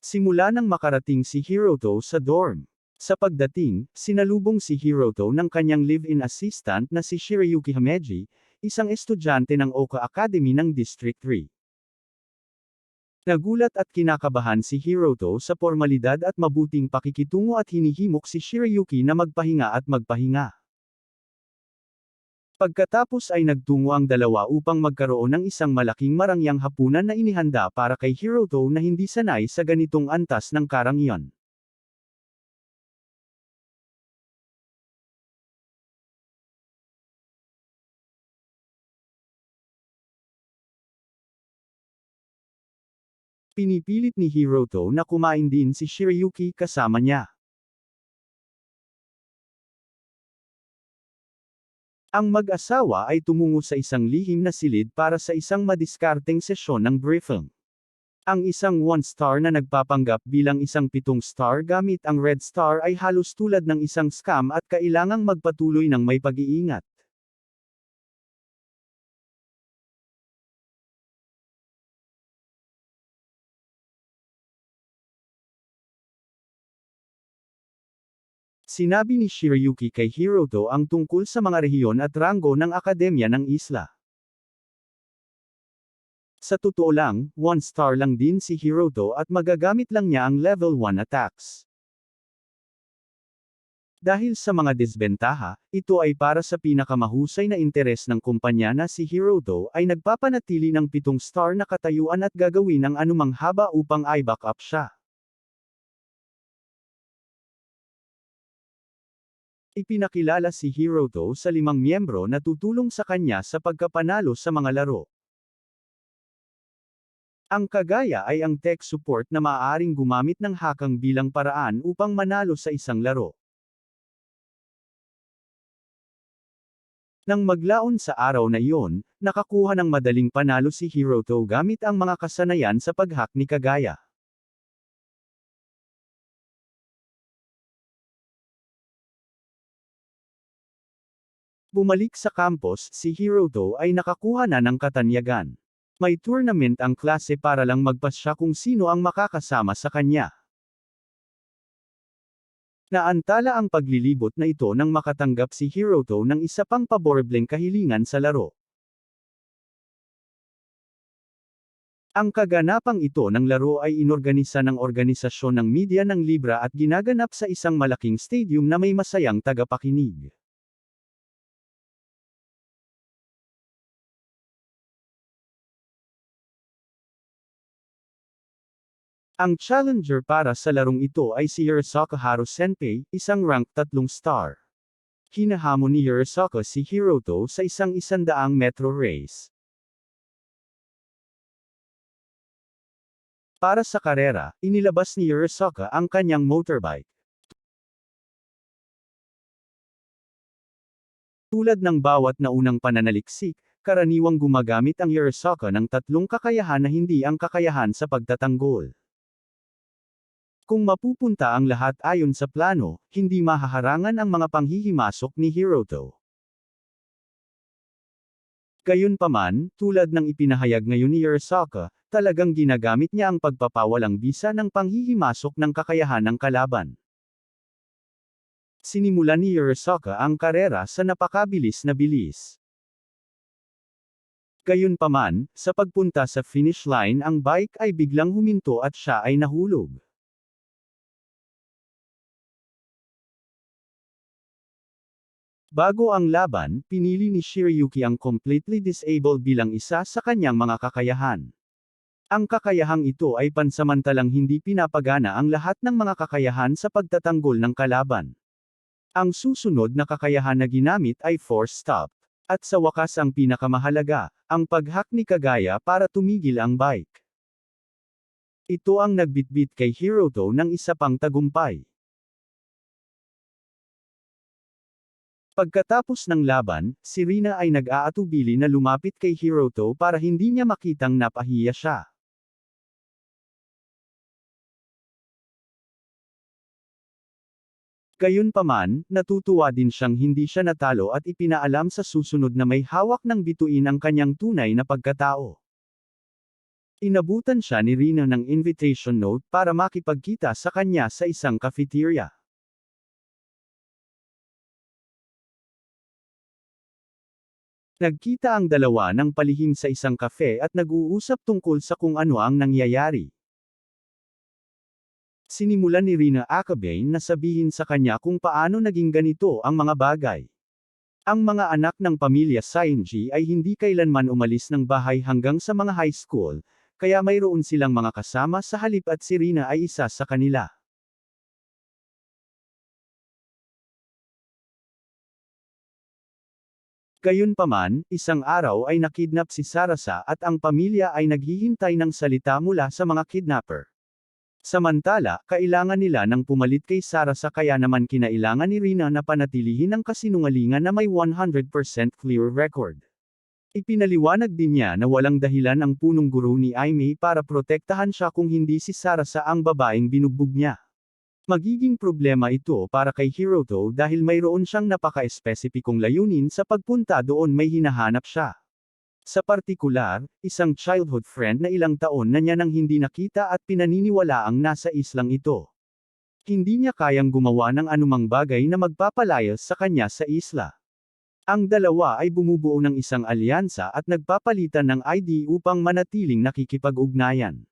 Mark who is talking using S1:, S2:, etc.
S1: Simula nang makarating si Hiroto sa dorm. Sa pagdating, sinalubong si Hiroto ng kanyang live-in assistant na si Shirayuki Hameji, isang estudyante ng Oka Academy ng District 3. Nagulat at kinakabahan si Hiroto sa pormalidad at mabuting pakikitungo at hinihimok si Shirayuki na magpahinga at magpahinga. Pagkatapos ay nagtungo ang dalawa upang magkaroon ng isang malaking marangyang hapunan na inihanda para kay Hiroto na hindi sanay sa ganitong antas ng karangyaan. Pinipilit ni Hiroto na kumain din si Shirayuki kasama niya. Ang mag-asawa ay tumungo sa isang lihim na silid para sa isang madiskarteng sesyon ng briefing. Ang isang 1-star na nagpapanggap bilang isang 7-star gamit ang red star ay halos tulad ng isang scam at kailangang magpatuloy ng may pag-iingat. Sinabi ni Shirayuki kay Hiroto ang tungkol sa mga rehiyon at ranggo ng akademya ng isla. Sa totoo lang, 1-star lang din si Hiroto at magagamit lang niya ang level 1 attacks. Dahil sa mga disbentaha, ito ay para sa pinakamahusay na interes ng kumpanya na si Hiroto ay nagpapanatili ng 7-star na katayuan at gagawin ang anumang haba upang i-back up siya. Ipinakilala si Hiroto sa 5 miyembro na tutulong sa kanya sa pagkapanalo sa mga laro. Ang kagaya ay ang tech support na maaaring gumamit ng hakang bilang paraan upang manalo sa isang laro. Nang maglaon sa araw na iyon, nakakuha ng madaling panalo si Hiroto gamit ang mga kasanayan sa pag-hack ni Kagaya. Bumalik sa campus, si Hiroto ay nakakuha na ng katanyagan. May tournament ang klase para lang magpasya kung sino ang makakasama sa kanya. Naantala ang paglilibot na ito nang makatanggap si Hiroto ng isa pang paborebleng kahilingan sa laro. Ang kaganapang ito ng laro ay inorganisa ng organisasyon ng media ng Libra at ginaganap sa isang malaking stadium na may masayang tagapakinig. Ang challenger para sa larong ito ay si Yurasaka Haru Senpei, isang rank 3-star. Hinahamon ni Yurasaka si Hiroto sa isang 100 metro race. Para sa karera, inilabas ni Yurasaka ang kanyang motorbike. Tulad ng bawat naunang pananaliksik, karaniwang gumagamit ang Yurasaka ng 3 kakayahan na hindi ang kakayahan sa pagtatanggol. Kung mapupunta ang lahat ayon sa plano, hindi mahaharangan ang mga panghihimasok ni Hiroto. Gayunpaman, tulad ng ipinahayag ngayon ni Yurasaka, talagang ginagamit niya ang pagpapawalang bisa ng panghihimasok ng kakayahan ng kalaban. Sinimulan ni Yurasaka ang karera sa napakabilis na bilis. Gayunpaman, sa pagpunta sa finish line ang bike ay biglang huminto at siya ay nahulog. Bago ang laban, pinili ni Shirayuki ang completely disabled bilang isa sa kanyang mga kakayahan. Ang kakayahang ito ay pansamantalang hindi pinapagana ang lahat ng mga kakayahan sa pagtatanggol ng kalaban. Ang susunod na kakayahan na ginamit ay force stop. At sa wakas ang pinakamahalaga, ang pag-hack ni Kagaya para tumigil ang bike. Ito ang nagbitbit kay Hiroto ng isa pang tagumpay. Pagkatapos ng laban, si Rina ay nag-aatubili na lumapit kay Hiroto para hindi niya makitang napahiya siya. Gayunpaman, natutuwa din siyang hindi siya natalo at ipinaalam sa susunod na may hawak ng bituin ang kanyang tunay na pagkatao. Inabutan siya ni Rina ng invitation note para makipagkita sa kanya sa isang cafeteria. Nagkita ang dalawa ng palihim sa isang kafe at nag-uusap tungkol sa kung ano ang nangyayari. Sinimulan ni Rina Akabain na sabihin sa kanya kung paano naging ganito ang mga bagay. Ang mga anak ng pamilya Sainji ay hindi kailanman umalis ng bahay hanggang sa mga high school, kaya mayroon silang mga kasama sa halip at si Rina ay isa sa kanila. Gayunpaman, isang araw ay nakidnap si Sarasa at ang pamilya ay naghihintay ng salita mula sa mga kidnapper. Samantala, kailangan nila ng pumalit kay Sarasa kaya naman kinailangan ni Rina na panatilihin ang kasinungalingan na may 100% clear record. Ipinaliwanag din niya na walang dahilan ang punong guro ni Aimee para protektahan siya kung hindi si Sarasa ang babaeng binugbog niya. Magiging problema ito para kay Hiroto dahil mayroon siyang napaka-espesipikong layunin sa pagpunta doon may hinahanap siya. Sa partikular, isang childhood friend na ilang taon na niya nang hindi nakita at pinaniniwalaang nasa islang ito. Hindi niya kayang gumawa ng anumang bagay na magpapalayas sa kanya sa isla. Ang dalawa ay bumubuo ng isang alyansa at nagpapalitan ng ID upang manatiling nakikipag-ugnayan.